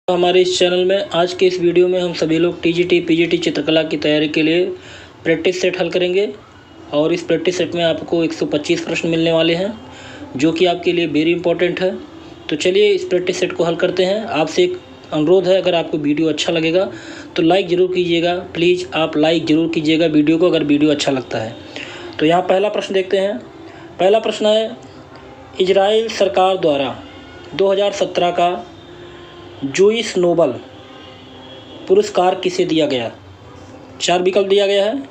हमारे इस चैनल में आज के इस वीडियो में हम सभी लोग टीजीटी पीजीटी चित्रकला की तैयारी के लिए प्रैक्टिस सेट हल करेंगे और इस प्रैक्टिस सेट में आपको 125 प्रश्न मिलने वाले हैं जो कि आपके लिए वेरी इंपॉर्टेंट है। तो चलिए इस प्रैक्टिस सेट को हल करते हैं। आपसे एक अनुरोध है, अगर आपको वीडियो अच्छा लगेगा तो लाइक ज़रूर कीजिएगा। प्लीज़ आप लाइक ज़रूर कीजिएगा वीडियो को, अगर वीडियो अच्छा लगता है। तो यहाँ पहला प्रश्न देखते हैं। पहला प्रश्न है, इजराइल सरकार द्वारा 2017 का जूइस नोबल पुरस्कार किसे दिया गया? 4 विकल्प दिया गया है।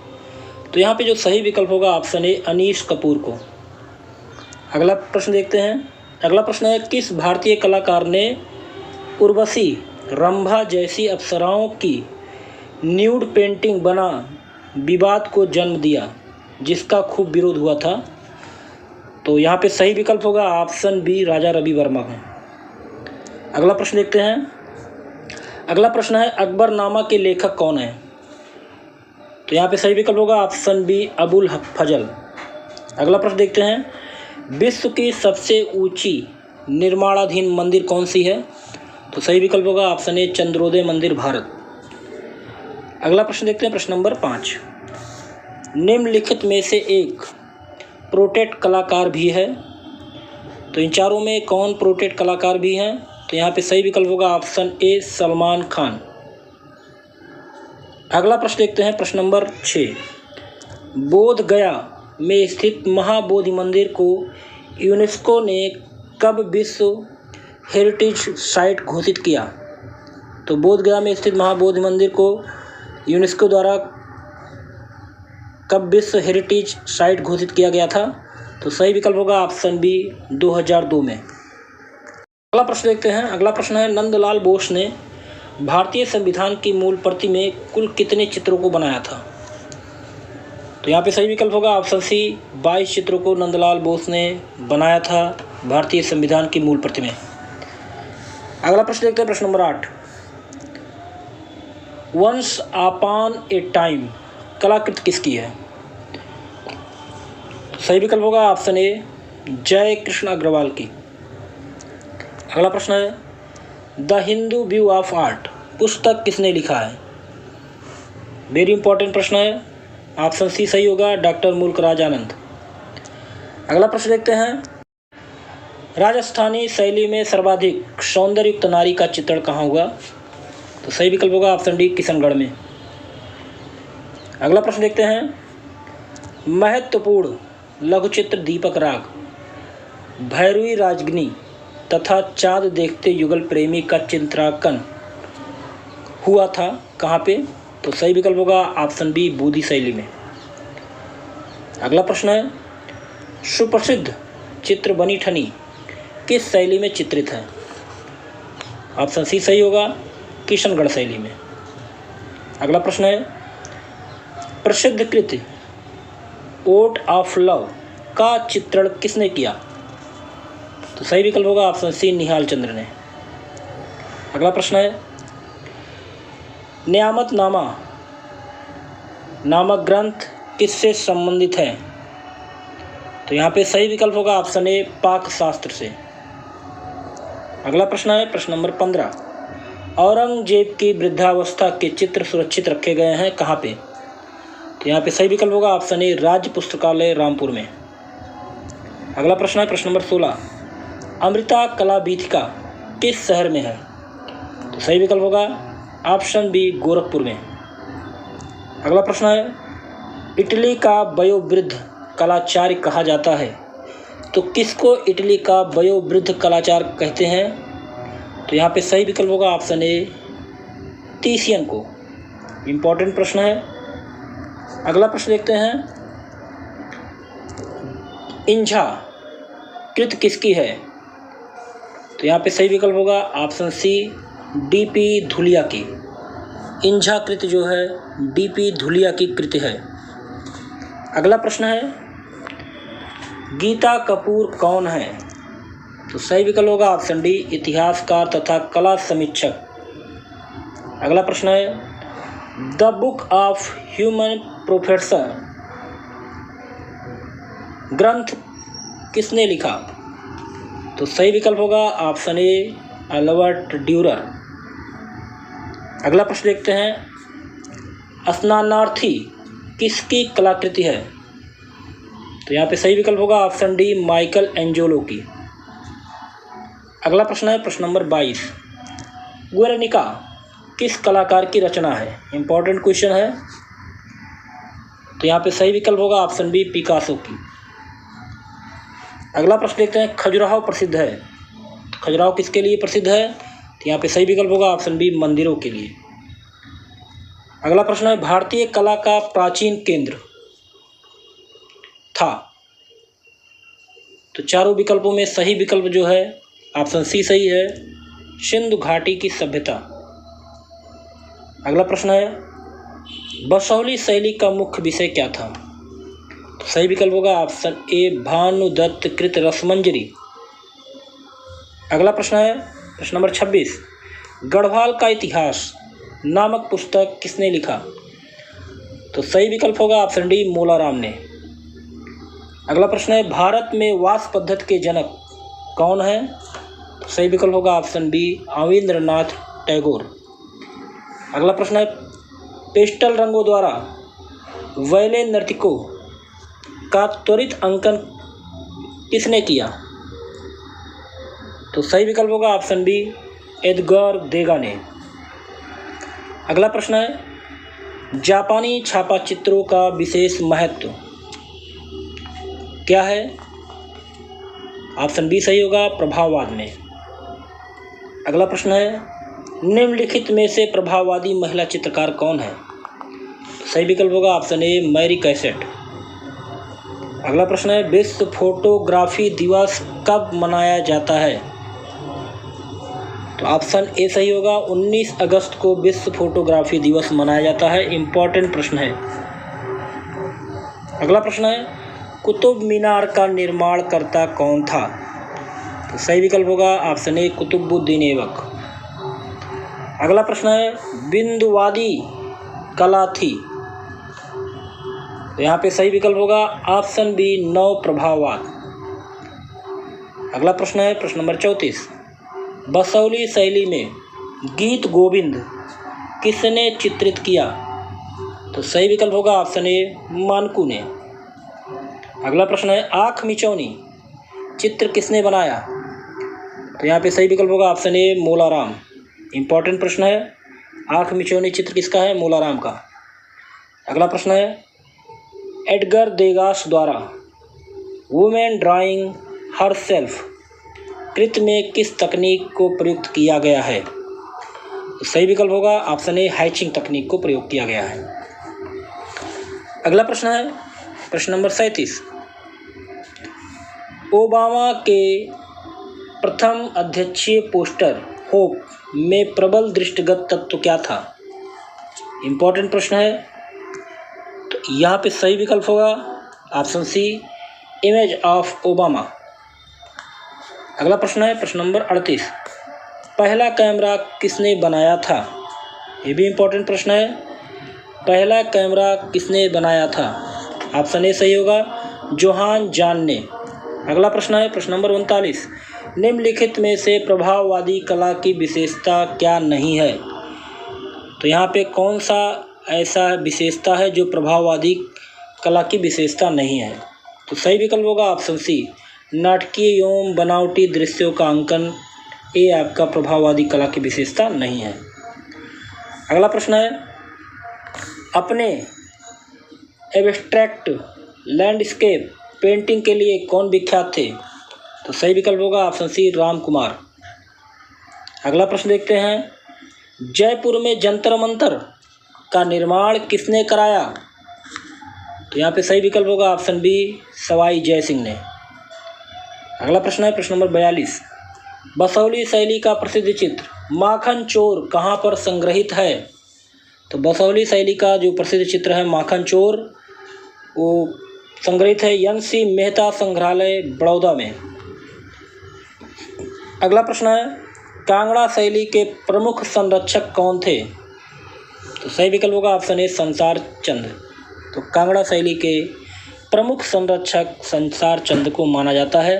तो यहाँ पे जो सही विकल्प होगा ऑप्शन ए, अनीश कपूर को। अगला प्रश्न देखते हैं। अगला प्रश्न है, किस भारतीय कलाकार ने उर्वशी, रंभा जैसी अप्सराओं की न्यूड पेंटिंग बना विवाद को जन्म दिया जिसका खूब विरोध हुआ था? तो यहाँ पे सही विकल्प होगा ऑप्शन बी, राजा रवि वर्मा है। अगला प्रश्न देखते हैं। अगला प्रश्न है, अकबरनामा के लेखक कौन है? तो यहाँ पे सही विकल्प होगा ऑप्शन बी, अबुल फजल। अगला प्रश्न देखते हैं, विश्व की सबसे ऊंची निर्माणाधीन मंदिर कौन सी है? तो सही विकल्प होगा ऑप्शन ए, चंद्रोदय मंदिर, भारत। अगला प्रश्न देखते हैं, प्रश्न नंबर 5। निम्नलिखित में से एक प्रोटेट कलाकार भी है। तो इन चारों में कौन प्रोटेट कलाकार भी हैं? तो यहाँ पे सही विकल्प होगा ऑप्शन ए, सलमान खान। अगला प्रश्न देखते हैं, प्रश्न नंबर 6। बोध गया में स्थित महाबोधि मंदिर को यूनेस्को ने कब विश्व हेरिटेज साइट घोषित किया? तो बोध गया में स्थित महाबोधि मंदिर को यूनेस्को द्वारा कब विश्व हेरिटेज साइट घोषित किया गया था? तो सही विकल्प होगा ऑप्शन बी, 2002 में। अगला प्रश्न देखते हैं। अगला प्रश्न है, नंदलाल बोस ने भारतीय संविधान की मूल प्रति में कुल कितने चित्रों को बनाया था? तो यहाँ पे सही विकल्प होगा ऑप्शन सी, 22 चित्रों को नंदलाल बोस ने बनाया था भारतीय संविधान की मूल प्रति में। अगला प्रश्न देखते हैं, प्रश्न number 8। Once upon a time कलाकृति किसकी है? सही विकल्प होगा ऑप्शन ए, जय कृष्ण अग्रवाल की। अगला प्रश्न है, the Hindu view of art पुस्तक किसने लिखा है? वेरी इंपॉर्टेंट प्रश्न है। ऑप्शन सी सही होगा, डॉक्टर मुल्क राज आनंद। अगला प्रश्न देखते हैं, राजस्थानी शैली में सर्वाधिक सौंदर्ययुक्त नारी का चित्रण कहाँ हुआ? तो सही विकल्प होगा ऑप्शन डी, किशनगढ़ में। अगला प्रश्न देखते हैं, महत्वपूर्ण लघुचित्र दीपक राग, भैरवी राजगनी तथा चाँद देखते युगल प्रेमी का चित्रांकन हुआ था कहाँ पे? तो सही विकल्प होगा ऑप्शन बी, बूदी शैली में। अगला प्रश्न है, सुप्रसिद्ध चित्र बनी ठनी किस शैली में चित्रित है? ऑप्शन सी सही होगा, किशनगढ़ शैली में। अगला प्रश्न है, प्रसिद्ध कृति ओट ऑफ लव का चित्रण किसने किया? तो सही विकल्प होगा ऑप्शन सी, निहाल चंद्र ने। अगला प्रश्न है, न्यामतनामा नामक ग्रंथ किससे संबंधित है? तो यहाँ पे सही विकल्प होगा ऑप्शन ए, पाक शास्त्र से। अगला प्रश्न है, प्रश्न नंबर 15। औरंगजेब की वृद्धावस्था के चित्र सुरक्षित रखे गए हैं कहाँ पे? तो यहाँ पे सही विकल्प होगा ऑप्शन ए, राज्य पुस्तकालय, रामपुर में। अगला प्रश्न है, प्रश्न नंबर 16। अमृता कला वीथिका किस शहर में है? तो सही विकल्प होगा ऑप्शन बी, गोरखपुर में। अगला प्रश्न है, इटली का वयोवृद्ध कलाचार्य कहा जाता है। तो किसको इटली का वयोवृद्ध कलाचार्य कहते हैं? तो यहाँ पे सही विकल्प होगा ऑप्शन ए, तीसियन को। इम्पोर्टेंट प्रश्न है। अगला प्रश्न देखते हैं, इंझा कृत किसकी है? तो यहाँ पे सही विकल्प होगा ऑप्शन सी, डीपी धुलिया की। इंझा कृत जो है डीपी धुलिया की कृति है। अगला प्रश्न है, गीता कपूर कौन है? तो सही विकल्प होगा ऑप्शन डी, इतिहासकार तथा कला समीक्षक। अगला प्रश्न है, the book of human profession ग्रंथ किसने लिखा? तो सही विकल्प होगा ऑप्शन ए, अल्बर्ट ड्यूरर। अगला प्रश्न देखते हैं, स्नानार्थी किसकी कलाकृति है? तो यहाँ पे सही विकल्प होगा ऑप्शन डी, माइकल एंजेलो की। अगला प्रश्न है प्रश्न नंबर 22, गुएर्निका किस कलाकार की रचना है? इंपॉर्टेंट क्वेश्चन है। तो यहाँ पे सही विकल्प होगा ऑप्शन बी, पिकासो की। अगला प्रश्न देखते हैं, खजुराहो प्रसिद्ध है। खजुराहो किसके लिए प्रसिद्ध है? तो यहाँ पे सही विकल्प होगा ऑप्शन बी, मंदिरों के लिए। अगला प्रश्न है, भारतीय कला का प्राचीन केंद्र था। तो चारों विकल्पों में सही विकल्प जो है ऑप्शन सी सही है, सिंधु घाटी की सभ्यता। अगला प्रश्न है, बसौली शैली का मुख्य विषय क्या था? तो सही विकल्प होगा ऑप्शन ए, भानुदत्त कृत रसमंजरी। अगला प्रश्न है प्रश्न नंबर 26, गढ़वाल का इतिहास नामक पुस्तक किसने लिखा? तो सही विकल्प होगा ऑप्शन डी, मोलाराम ने। अगला प्रश्न है, भारत में वास पद्धति के जनक कौन है? तो सही विकल्प होगा ऑप्शन बी, अविंद्रनाथ टैगोर। अगला प्रश्न है, पेस्टल रंगों द्वारा वैले नर्तकों का त्वरित अंकन किसने किया? तो सही विकल्प होगा ऑप्शन बी, एडगर देगा ने। अगला प्रश्न है, जापानी छापा चित्रों का विशेष महत्व क्या है? ऑप्शन बी सही होगा, प्रभाववाद में। अगला प्रश्न है, निम्नलिखित में से प्रभाववादी महिला चित्रकार कौन है? सही विकल्प होगा ऑप्शन ए, मैरी कैसेट। अगला प्रश्न है, विश्व फोटोग्राफी दिवस कब मनाया जाता है? तो ऑप्शन ए सही होगा, 19 अगस्त को विश्व फोटोग्राफी दिवस मनाया जाता है। इंपॉर्टेंट प्रश्न है। अगला प्रश्न है, कुतुब मीनार का निर्माणकर्ता कौन था? तो सही विकल्प होगा ऑप्शन ए, कुतुबुद्दीन ऐबक। अगला प्रश्न है, बिंदुवादी कला थी। तो यहाँ पे सही विकल्प होगा ऑप्शन बी, नव प्रभाववाद। अगला प्रश्न है प्रश्न नंबर 34, बसौली शैली में गीत गोविंद किसने चित्रित किया? तो सही विकल्प होगा ऑप्शन ए, मानकू ने। अगला प्रश्न है, आँख मिचौनी चित्र किसने बनाया? तो यहाँ पे सही विकल्प होगा ऑप्शन ए, मोलाराम। इंपॉर्टेंट प्रश्न है, आँख मिचौनी चित्र किसका है? मोलाराम का। अगला प्रश्न है, एडगर देगास द्वारा वुमेन ड्राइंग हरसेल्फ कृत में किस तकनीक को प्रयुक्त किया गया है? तो सही विकल्प होगा ऑप्शन ए, हैचिंग तकनीक को प्रयोग किया गया है। अगला प्रश्न है प्रश्न नंबर 37, ओबामा के प्रथम अध्यक्षीय पोस्टर होप में प्रबल दृष्टिगत तत्व क्या था? इंपॉर्टेंट प्रश्न है। तो यहाँ पे सही विकल्प होगा option C, image of Obama. अगला प्रश्न है प्रश्न नंबर 38, पहला कैमरा किसने बनाया था? ये भी इंपॉर्टेंट प्रश्न है, पहला कैमरा किसने बनाया था? ऑप्शन ए सही होगा, जोहान जान ने। अगला प्रश्न है प्रश्न नंबर 39, निम्नलिखित में से प्रभाववादी कला की विशेषता क्या नहीं है? तो यहाँ पे कौन सा ऐसा विशेषता है जो प्रभाववादी कला की विशेषता नहीं है? तो सही विकल्प होगा ऑप्शन सी, नाटकीय एवं बनावटी दृश्यों का अंकन, ये आपका प्रभाववादी कला की विशेषता नहीं है। अगला प्रश्न है, अपने एब्स्ट्रैक्ट लैंडस्केप पेंटिंग के लिए कौन विख्यात थे? तो सही विकल्प होगा ऑप्शन सी, राम कुमार। अगला प्रश्न देखते हैं, जयपुर में जंतर मंतर का निर्माण किसने कराया? तो यहाँ पे सही विकल्प होगा ऑप्शन बी, सवाई जय सिंह ने। अगला प्रश्न है प्रश्न नंबर 42, बसौली शैली का प्रसिद्ध चित्र माखन चोर कहाँ पर संग्रहित है? तो बसौली शैली का जो प्रसिद्ध चित्र है माखन चोर, वो संग्रहित है NC मेहता संग्रहालय बड़ौदा में। अगला प्रश्न है, कांगड़ा शैली के प्रमुख संरक्षक कौन थे? तो सही विकल्प होगा ऑप्शन ए, संसार चंद। तो कांगड़ा शैली के प्रमुख संरक्षक संसार चंद को माना जाता है।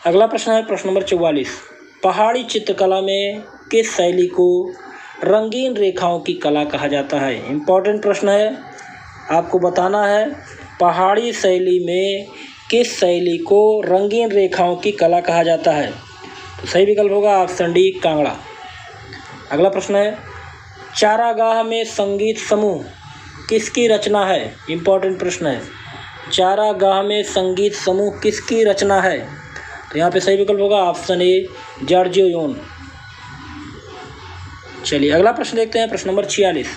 अगला प्रश्न है प्रश्न नंबर 44, पहाड़ी चित्रकला में किस शैली को रंगीन रेखाओं की कला कहा जाता है? इम्पोर्टेंट प्रश्न है, आपको बताना है पहाड़ी शैली में किस शैली को रंगीन रेखाओं की कला कहा जाता है? तो सही विकल्प होगा ऑप्शन डी कांगड़ा। अगला प्रश्न है, चारागाह में संगीत समूह किसकी रचना है? इम्पोर्टेंट प्रश्न है, चारागाह में संगीत समूह किसकी रचना है? तो यहाँ पे सही विकल्प होगा ऑप्शन ए जॉर्जियो योन। चलिए अगला प्रश्न देखते हैं, प्रश्न नंबर 46।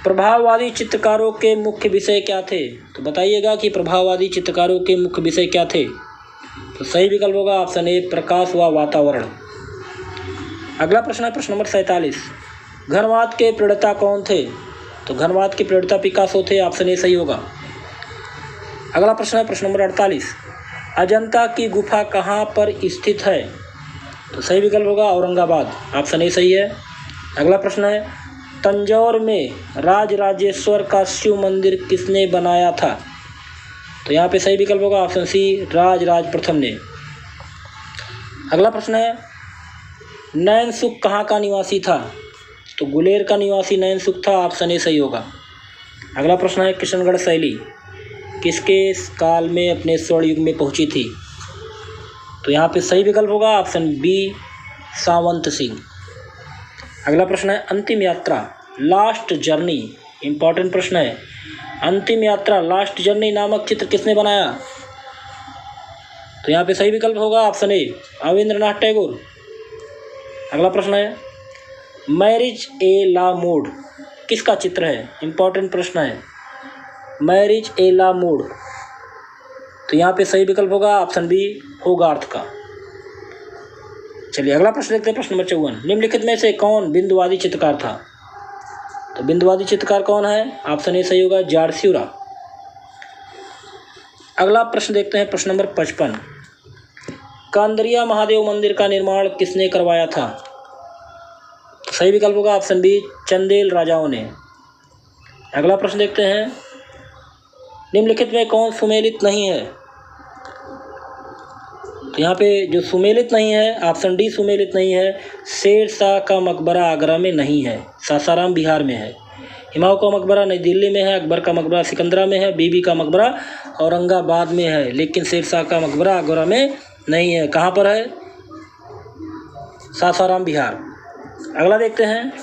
प्रभाववादी चित्रकारों के मुख्य विषय क्या थे? तो बताइएगा कि प्रभाववादी चित्रकारों के मुख्य विषय क्या थे? तो सही विकल्प होगा ऑप्शन ए प्रकाश व वातावरण। अगला प्रश्न है प्रश्न नंबर 47। घनवाद के प्रणेता कौन थे? तो घनवाद के प्रणेता पिकासो थे, ऑप्शन ए सही होगा। अगला प्रश्न है प्रश्न नंबर 48। अजंता की गुफा कहाँ पर स्थित है? तो सही विकल्प होगा औरंगाबाद, ऑप्शन ए सही है। अगला प्रश्न है, तंजौर में राजराजेश्वर का शिव मंदिर किसने बनाया था? तो यहाँ पे सही विकल्प होगा ऑप्शन सी राजराज प्रथम ने। अगला प्रश्न है, नैनसुख कहाँ का निवासी था? तो गुलेर का निवासी नैनसुख था, ऑप्शन ए सही होगा। अगला प्रश्न है, किशनगढ़ शैली किसके काल में अपने स्वर्ण युग में पहुंची थी? तो यहाँ पे सही विकल्प होगा ऑप्शन बी सावंत सिंह। अगला प्रश्न है, अंतिम यात्रा लास्ट जर्नी, इंपॉर्टेंट प्रश्न है, अंतिम यात्रा लास्ट जर्नी नामक चित्र किसने बनाया? तो यहाँ पे सही विकल्प होगा ऑप्शन ए रविंद्रनाथ टैगोर। अगला प्रश्न है, मैरिज ए ला मूड किसका चित्र है? इंपॉर्टेंट प्रश्न है, मैरिज ए ला मूड। तो यहाँ पे सही विकल्प होगा ऑप्शन बी होगार्थ का। चलिए अगला प्रश्न देखते हैं, प्रश्न नंबर 54। निम्नलिखित में से कौन बिंदुवादी चित्रकार था? तो बिंदुवादी चित्रकार कौन है? ऑप्शन ए सही होगा जॉर्ज स्यूरा। अगला प्रश्न देखते हैं, प्रश्न नंबर 55। कांदरिया महादेव मंदिर का निर्माण किसने करवाया था? तो सही विकल्प होगा ऑप्शन बी चंदेल राजाओं ने। अगला प्रश्न देखते हैं, निम्नलिखित में कौन सुमेलित नहीं है? तो यहाँ पे जो सुमेलित नहीं है ऑप्शन डी सुमेलित नहीं है, शेर शाह का मकबरा आगरा में नहीं है, सासाराम बिहार में है। हुमायूं का मकबरा नई दिल्ली में है, अकबर का मकबरा सिकंदरा में है, बीबी का मकबरा औरंगाबाद में है, लेकिन शेर शाह का मकबरा आगरा में नहीं है। कहाँ पर है? सासाराम बिहार। अगला देखते हैं,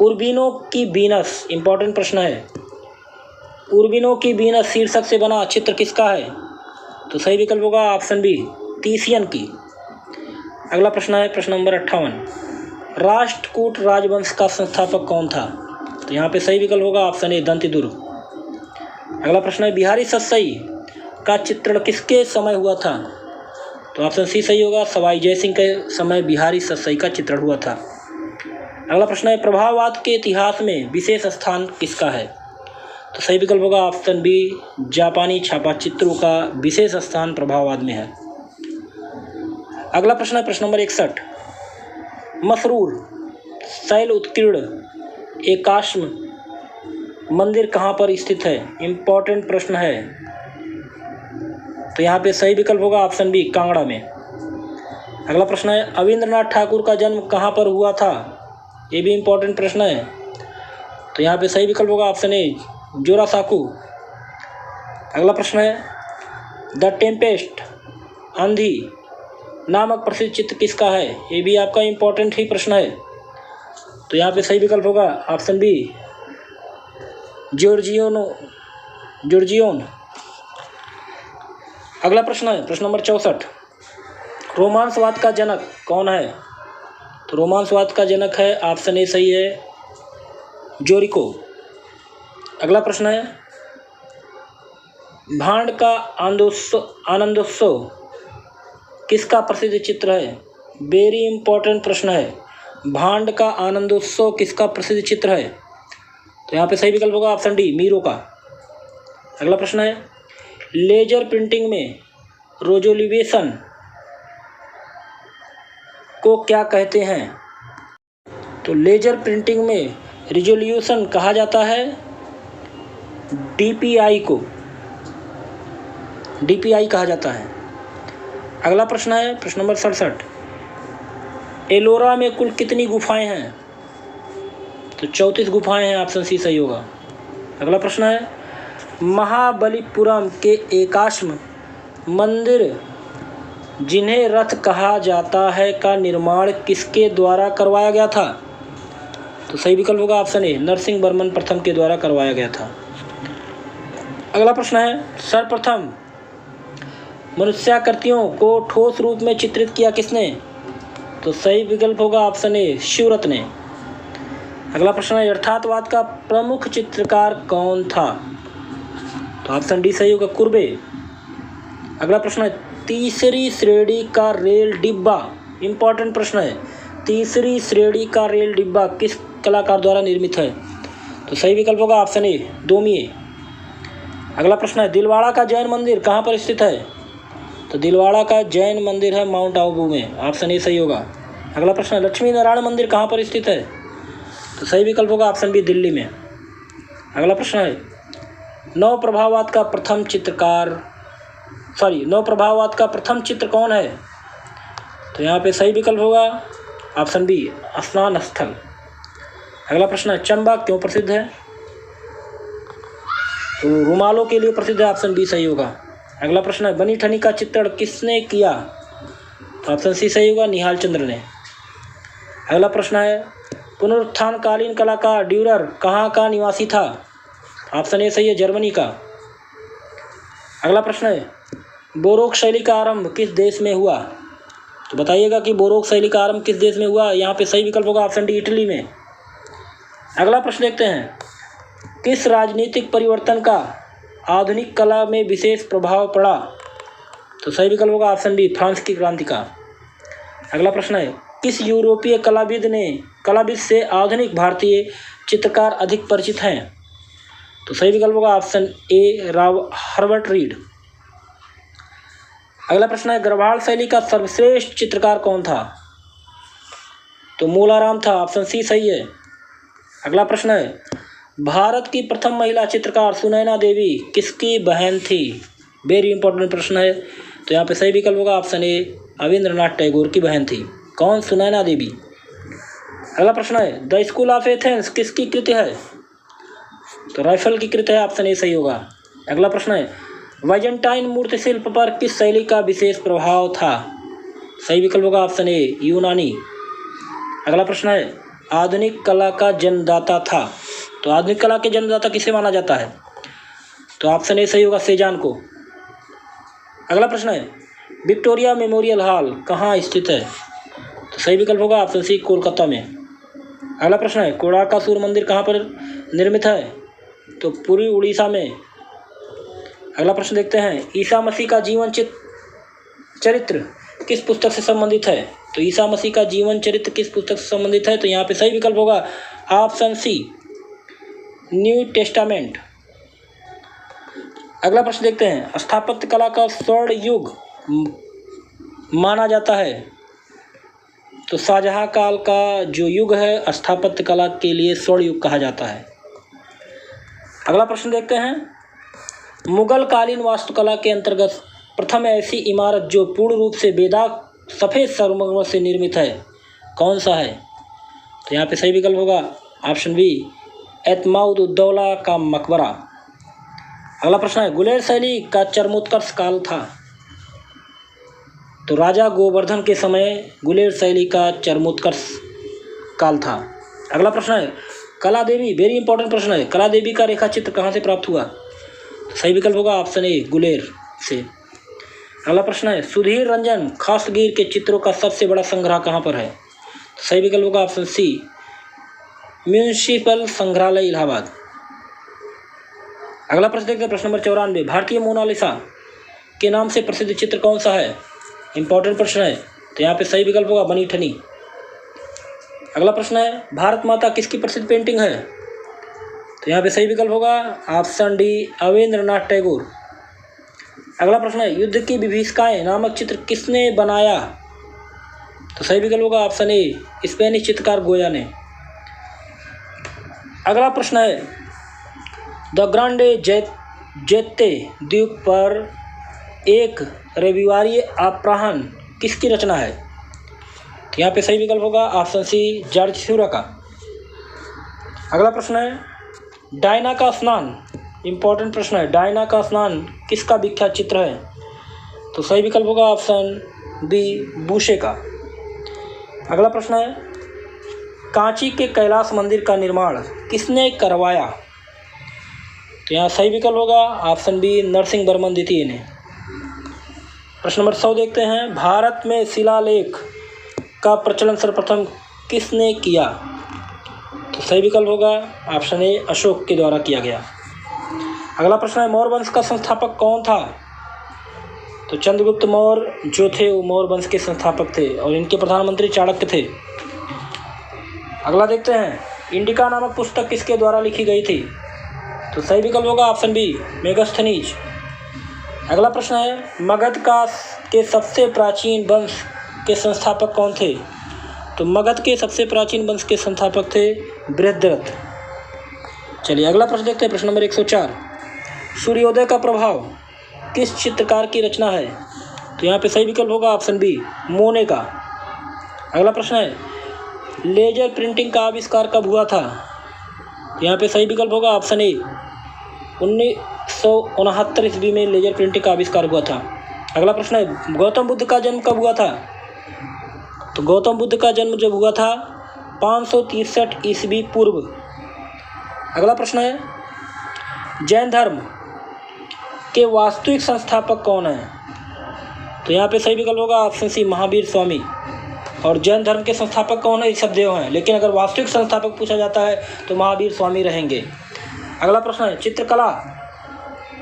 उर्बिनो की वीनस, इंपॉर्टेंट प्रश्न है, उर्बिनो की वीनस शीर्षक से बना चित्र किसका है? तो सही विकल्प होगा ऑप्शन बी तीसियन की। अगला प्रश्न है प्रश्न नंबर 58। राष्ट्रकूट राजवंश का संस्थापक कौन था? तो यहाँ पे सही विकल्प होगा ऑप्शन ए दंतिदुर्ग। अगला प्रश्न है, बिहारी सतसई का चित्रण किसके समय हुआ था? तो ऑप्शन सी सही होगा, सवाई जयसिंह के समय बिहारी सतसई का चित्रण हुआ था। अगला प्रश्न है, प्रभाववाद के इतिहास में विशेष स्थान किसका है? तो सही विकल्प होगा ऑप्शन बी जापानी छापा चित्रों का विशेष स्थान प्रभाववाद में है। अगला प्रश्न है प्रश्न नंबर 61। मसरूर शैल उत्कीर्ण एकाश्म मंदिर कहाँ पर स्थित है? इंपॉर्टेंट प्रश्न है, तो यहाँ पे सही विकल्प होगा ऑप्शन बी कांगड़ा में। अगला प्रश्न है, अविंद्रनाथ ठाकुर का जन्म कहाँ पर हुआ था? ये भी इंपॉर्टेंट प्रश्न है, तो यहाँ पे सही विकल्प होगा ऑप्शन ए जोरासाकू। अगला प्रश्न है, द टेम्पेस्ट आंधी नामक प्रसिद्ध चित्र किसका है? ये भी आपका इंपॉर्टेंट ही प्रश्न है, तो यहाँ पे सही विकल्प होगा ऑप्शन बी जॉर्जियोन। अगला प्रश्न है प्रश्न नंबर 64। रोमांसवाद का जनक कौन है? तो रोमांसवाद का जनक है ऑप्शन ए सही है जोरिको। अगला प्रश्न है, भांड का आनंदोत्सव किसका प्रसिद्ध चित्र है? वेरी इंपॉर्टेंट प्रश्न है, भांड का आनंदोत्सव किसका प्रसिद्ध चित्र है? तो यहाँ पे सही विकल्प होगा ऑप्शन डी मीरो का। अगला प्रश्न है, लेजर प्रिंटिंग में रोजोलिवेशन को क्या कहते हैं? तो लेजर प्रिंटिंग में रिजोल्यूशन कहा जाता है डीपीआई को, डीपीआई कहा जाता है। अगला प्रश्न है प्रश्न नंबर 67। एलोरा में कुल कितनी गुफाएं हैं? तो 34 गुफाएं हैं, ऑप्शन सी सही होगा। अगला प्रश्न है, महाबलीपुरम के एकाश्म मंदिर जिन्हें रथ कहा जाता है का निर्माण किसके द्वारा करवाया गया था? तो सही विकल्प होगा ऑप्शन ए, नरसिंह वर्मन प्रथम के द्वारा करवाया गया था। अगला प्रश्न है, सर्वप्रथम मनुष्याकृतियों को ठोस रूप में चित्रित किया किसने? तो सही विकल्प होगा ऑप्शन ए, शिवरत ने। अगला प्रश्न है, यथार्थवाद का प्रमुख चित्रकार कौन था? तो ऑप्शन डी सही होगा, कुर्बे। अगला प्रश्न है, तीसरी श्रेणी का रेल डिब्बा, इंपॉर्टेंट प्रश्न है, तीसरी श्रेणी का रेल डिब्बा किस कलाकार द्वारा निर्मित है? तो सही विकल्प होगा ऑप्शन ए, दोमिए। अगला प्रश्न है, दिलवाड़ा का जैन मंदिर कहाँ पर स्थित है? तो दिलवाड़ा का जैन मंदिर है माउंट आबू में, ऑप्शन ए सही होगा। अगला प्रश्न है, लक्ष्मी नारायण मंदिर कहाँ पर स्थित है? तो सही विकल्प होगा ऑप्शन बी, दिल्ली में। अगला प्रश्न है, नव प्रभाववाद का प्रथम चित्र कौन है? तो यहाँ पे सही विकल्प होगा ऑप्शन बी, स्नान स्थल। अगला प्रश्न है, चंबा क्यों प्रसिद्ध है? तो रुमालों के लिए प्रसिद्ध है, ऑप्शन बी सही होगा। अगला प्रश्न है, बनी ठनी का चित्रण किसने किया? तो ऑप्शन सी सही होगा, निहाल चंद्र ने। अगला प्रश्न है, पुनरुत्थानकालीन कलाकार ड्यूरर कहाँ का निवासी था? ऑप्शन ए सही है, जर्मनी का। अगला प्रश्न है, बोरोक शैली का आरंभ किस देश में हुआ? तो बताइएगा कि बोरोक शैली का आरंभ किस देश में हुआ? यहाँ पे सही विकल्प होगा ऑप्शन डी, इटली में। अगला प्रश्न देखते हैं, किस राजनीतिक परिवर्तन का आधुनिक कला में विशेष प्रभाव पड़ा? तो सही विकल्प होगा ऑप्शन बी, फ्रांस की क्रांति का। अगला प्रश्न है, किस यूरोपीय कलाविद से आधुनिक भारतीय चित्रकार अधिक परिचित हैं? तो सही विकल्प होगा ऑप्शन ए, हर्बर्ट रीड। अगला प्रश्न है, गढ़वाल शैली का सर्वश्रेष्ठ चित्रकार कौन था? तो मूलाराम था, ऑप्शन सी सही है। अगला प्रश्न है, भारत की प्रथम महिला चित्रकार सुनैना देवी किसकी बहन थी? वेरी इंपॉर्टेंट प्रश्न है। तो यहाँ पे सही विकल्प होगा ऑप्शन ए, रविंद्रनाथ टैगोर की बहन थी। कौन? सुनैना देवी। अगला प्रश्न है, द स्कूल ऑफ एथेंस किसकी कृति है? तो राइफल की कृति है, ऑप्शन ए सही होगा। अगला प्रश्न है, वाइजेंटाइन मूर्ति शिल्प पर किस शैली का विशेष प्रभाव था? सही विकल्प होगा ऑप्शन ए, यूनानी। अगला प्रश्न है, आधुनिक कला का जन्मदाता था। तो आधुनिक कला के जन्मदाता किसे माना जाता है? तो ऑप्शन ए सही होगा, सेजान को। अगला प्रश्न है, विक्टोरिया मेमोरियल हॉल कहाँ स्थित है? तो सही विकल्प होगा ऑप्शन सी, कोलकाता में। अगला प्रश्न है, कोणार्कासुर मंदिर कहाँ पर निर्मित है? तो पूरी उड़ीसा में। अगला प्रश्न देखते हैं, ईसा मसीह का जीवन चरित्र किस पुस्तक से संबंधित है? तो ईसा मसीह का जीवन चरित्र किस पुस्तक से संबंधित है? तो यहाँ पे सही विकल्प होगा ऑप्शन सी, न्यू टेस्टामेंट। अगला प्रश्न देखते हैं, स्थापत्य कला का स्वर्ण युग माना जाता है? तो शाहजहां काल का जो युग है स्थापत्य कला के लिए स्वर्ण युग कहा जाता है। अगला प्रश्न देखते हैं, मुगल कालीन वास्तुकला के अंतर्गत प्रथम ऐसी इमारत जो पूर्ण रूप से बेदाग सफ़ेद संगमरमर से निर्मित है, कौन सा है? तो यहाँ पे सही विकल्प होगा ऑप्शन बी, एतमाद उद्दौला का मकबरा। अगला प्रश्न है, गुलेर शैली का चरमोत्कर्ष काल था? तो राजा गोवर्धन के समय गुलेर शैली का चरमोत्कर्ष काल था। अगला प्रश्न है, कला देवी, वेरी इंपॉर्टेंट प्रश्न है, कला देवी का रेखा चित्र कहाँ से प्राप्त हुआ? तो सही विकल्प होगा ऑप्शन ए, गुलेर से। अगला प्रश्न है, सुधीर रंजन खासगीर के चित्रों का सबसे बड़ा संग्रह कहाँ पर है? तो सही विकल्प होगा ऑप्शन सी, म्यूनिसिपल संग्रहालय इलाहाबाद। अगला प्रश्न देखते हैं, प्रश्न नंबर 94, भारतीय मोनालिसा के नाम से प्रसिद्ध चित्र कौन सा है? इंपॉर्टेंट प्रश्न है। तो यहाँ पे सही विकल्प होगा बनी ठनी। अगला प्रश्न है, भारत माता किसकी प्रसिद्ध पेंटिंग है? तो यहाँ पे सही विकल्प होगा ऑप्शन डी, रविंद्रनाथ टैगोर। अगला प्रश्न है, युद्ध की विभीषिकाएं नामक चित्र किसने बनाया? तो सही विकल्प होगा ऑप्शन ए, स्पेनिश चित्रकार गोया ने। अगला प्रश्न है, द ग्रांडे जेते द्वीप पर एक रविवारी अपराह्न किसकी रचना है? तो यहाँ पे सही विकल्प होगा ऑप्शन सी जॉर्ज स्यूरा का। अगला प्रश्न है, डायना का स्नान, इंपॉर्टेंट प्रश्न है, डायना का स्नान किसका विख्यात चित्र है? तो सही विकल्प होगा ऑप्शन बी बूशे का। अगला प्रश्न है, कांची के कैलाश मंदिर का निर्माण किसने करवाया? तो यहाँ सही विकल्प होगा ऑप्शन बी नरसिंह वर्मन द्वितीय ने। प्रश्न नंबर 100 देखते हैं, भारत में शिलालेख का प्रचलन सर्वप्रथम किसने किया? तो सही विकल्प होगा ऑप्शन ए अशोक के द्वारा किया गया। अगला प्रश्न है, मौर्य वंश का संस्थापक कौन था? तो चंद्रगुप्त मौर्य जो थे वो मौर्य वंश के संस्थापक थे और इनके प्रधानमंत्री चाणक्य थे। अगला देखते हैं, इंडिका नामक पुस्तक किसके द्वारा लिखी गई थी? तो सही विकल्प होगा ऑप्शन बी मेगास्थनीज। अगला प्रश्न है, मगध के सबसे प्राचीन वंश के संस्थापक कौन थे? तो मगध के सबसे प्राचीन वंश के संस्थापक थे बृहद्रथ। चलिए अगला प्रश्न देखते हैं, प्रश्न नंबर 104, सूर्योदय का प्रभाव किस चित्रकार की रचना है? तो यहाँ पे सही विकल्प होगा ऑप्शन बी मोने का। अगला प्रश्न है, लेजर प्रिंटिंग का आविष्कार कब हुआ था? तो यहाँ पे सही विकल्प होगा ऑप्शन ए 1969 ईस्वी में लेजर प्रिंटिंग का आविष्कार हुआ था। अगला प्रश्न है, गौतम बुद्ध का जन्म कब हुआ था? तो गौतम बुद्ध का जन्म जब हुआ था 563 ईस्वी पूर्व। अगला प्रश्न है, जैन धर्म के वास्तविक संस्थापक कौन है? तो यहाँ पे सही विकल्प होगा ऑप्शन सी महावीर स्वामी। और जैन धर्म के संस्थापक कौन है? ऋषभदेव हैं, लेकिन अगर वास्तविक संस्थापक पूछा जाता है तो महावीर स्वामी रहेंगे। अगला प्रश्न है, चित्रकला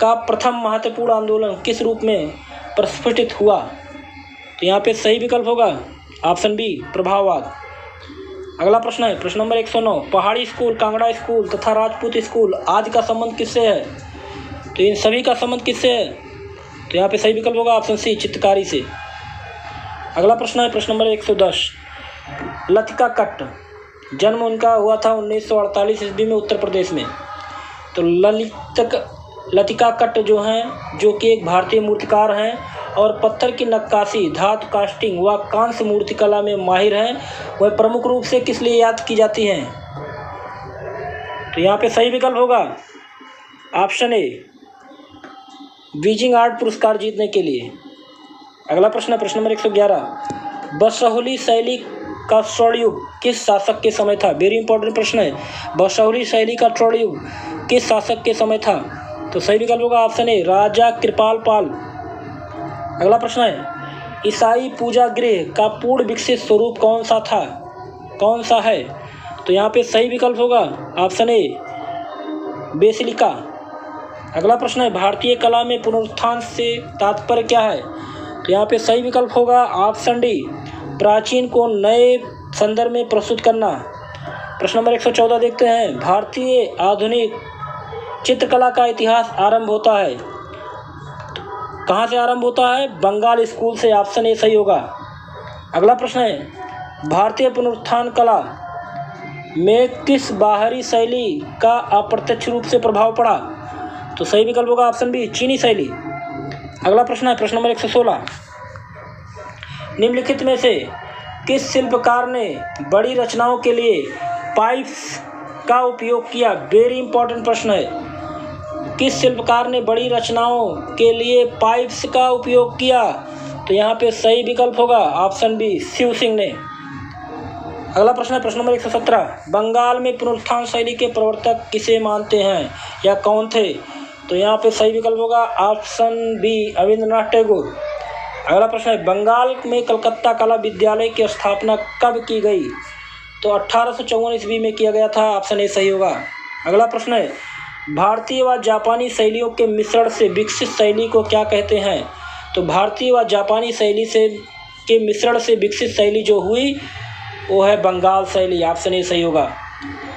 का प्रथम महत्वपूर्ण आंदोलन किस रूप में प्रस्फुटित हुआ? तो यहाँ पे सही विकल्प होगा ऑप्शन बी प्रभाववाद। अगला प्रश्न है, प्रश्न नंबर 109, पहाड़ी स्कूल, कांगड़ा स्कूल तथा राजपूत स्कूल आदि का संबंध किससे है? तो इन सभी का संबंध किससे है? तो यहाँ पे सही विकल्प होगा ऑप्शन सी चित्रकारी से। अगला प्रश्न है, प्रश्न नंबर 110, लतिका कट्ट, जन्म उनका हुआ था 1948 ईस्वी में उत्तर प्रदेश में। तो लतिका कट्ट जो हैं, जो कि एक भारतीय मूर्तिकार हैं और पत्थर की नक्काशी, धातु कास्टिंग व कांस्य मूर्ति कला में माहिर हैं, वह प्रमुख रूप से किस लिए याद की जाती हैं? तो यहाँ पे सही विकल्प होगा ऑप्शन ए बीजिंग आर्ट पुरस्कार जीतने के लिए। अगला प्रश्न है, प्रश्न नंबर 111, बसहुली शैली का स्वर्णयुग किस शासक के समय था? वेरी इंपॉर्टेंट प्रश्न है, बसहुली शैली का स्वर्णयुग किस शासक के समय था? तो सही विकल्प होगा ऑप्शन ए राजा कृपाल पाल। अगला प्रश्न है, ईसाई पूजा गृह का पूर्ण विकसित स्वरूप कौन सा है? तो यहाँ पे सही विकल्प होगा ऑप्शन ए बेसिलिका। अगला प्रश्न है, भारतीय कला में पुनरुत्थान से तात्पर्य क्या है? तो यहाँ पे सही विकल्प होगा ऑप्शन डी प्राचीन को नए संदर्भ में प्रस्तुत करना। प्रश्न नंबर 114 देखते हैं, भारतीय आधुनिक चित्रकला का इतिहास आरंभ होता है, कहाँ से आरंभ होता है? बंगाल स्कूल से। ऑप्शन ए सही होगा। अगला प्रश्न है, भारतीय पुनरुत्थान कला में किस बाहरी शैली का अप्रत्यक्ष रूप से प्रभाव पड़ा? तो सही विकल्प होगा ऑप्शन बी चीनी शैली। अगला प्रश्न है, प्रश्न नंबर 116, निम्नलिखित में से किस शिल्पकार ने बड़ी रचनाओं के लिए पाइप्स का उपयोग किया? वेरी इंपॉर्टेंट प्रश्न है, किस शिल्पकार ने बड़ी रचनाओं के लिए पाइप्स का उपयोग किया? तो यहाँ पे सही विकल्प होगा ऑप्शन बी शिव सिंह ने। अगला प्रश्न है, प्रश्न नंबर 117, बंगाल में पुनरुत्थान शैली के प्रवर्तक किसे मानते हैं या कौन थे? तो यहाँ पे सही विकल्प होगा ऑप्शन बी रविंद्रनाथ टैगोर। अगला प्रश्न है, बंगाल में कलकत्ता कला विद्यालय की स्थापना कब की गई? तो 1854 ईस्वी में किया गया था। ऑप्शन ए सही होगा। अगला प्रश्न है, भारतीय व जापानी शैलियों के मिश्रण से विकसित शैली को क्या कहते हैं? तो भारतीय व जापानी शैली के मिश्रण से विकसित शैली जो हुई वो है बंगाल शैली। ऑप्शन ए सही होगा।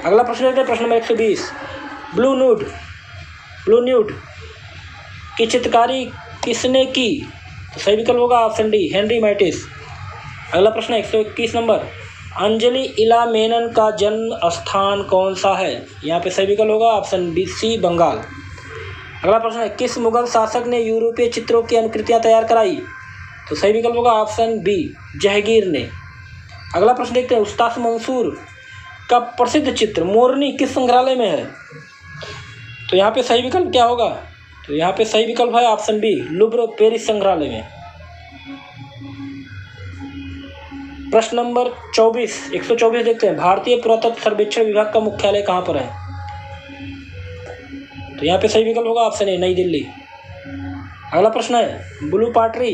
अगला प्रश्न है, प्रश्न नंबर 120, ब्लू न्यूड की चित्रकारी किसने की? तो सही विकल्प होगा ऑप्शन डी हेनरी मैटिस। अगला प्रश्न है 121 नंबर, अंजलि इला मेनन का जन्म स्थान कौन सा है? यहाँ पे सही विकल्प होगा ऑप्शन बी सी बंगाल। अगला प्रश्न है, किस मुगल शासक ने यूरोपीय चित्रों की अनुकृतियाँ तैयार कराई? तो सही विकल्प होगा ऑप्शन बी जहांगीर ने। अगला प्रश्न देखते हैं, उस्ताद मंसूर का प्रसिद्ध चित्र मोरनी किस संग्रहालय में है? तो यहाँ पे सही विकल्प क्या होगा? तो यहाँ पे सही विकल्प है ऑप्शन बी, लुव्र पेरिस संग्रहालय में। प्रश्न नंबर 124 देखते हैं, भारतीय पुरातत्व सर्वेक्षण विभाग का मुख्यालय कहाँ पर है? तो यहाँ पे सही विकल्प होगा ऑप्शन ए, नई दिल्ली। अगला प्रश्न है, ब्लू पॉटरी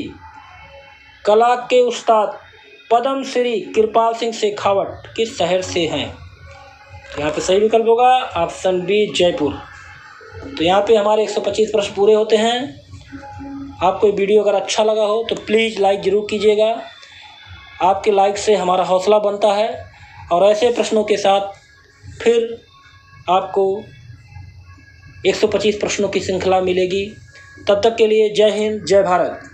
कला के उस्ताद पद्म श्री कृपाल सिंह शेखावत किस शहर से हैं? तो यहाँ पे सही विकल्प होगा ऑप्शन बी, जयपुर। तो यहाँ पे हमारे 125 प्रश्न पूरे होते हैं। आपको वीडियो अगर अच्छा लगा हो तो प्लीज़ लाइक ज़रूर कीजिएगा। आपके लाइक से हमारा हौसला बनता है और ऐसे प्रश्नों के साथ फिर आपको 125 प्रश्नों की श्रृंखला मिलेगी। तब तक के लिए जय हिंद, जय भारत।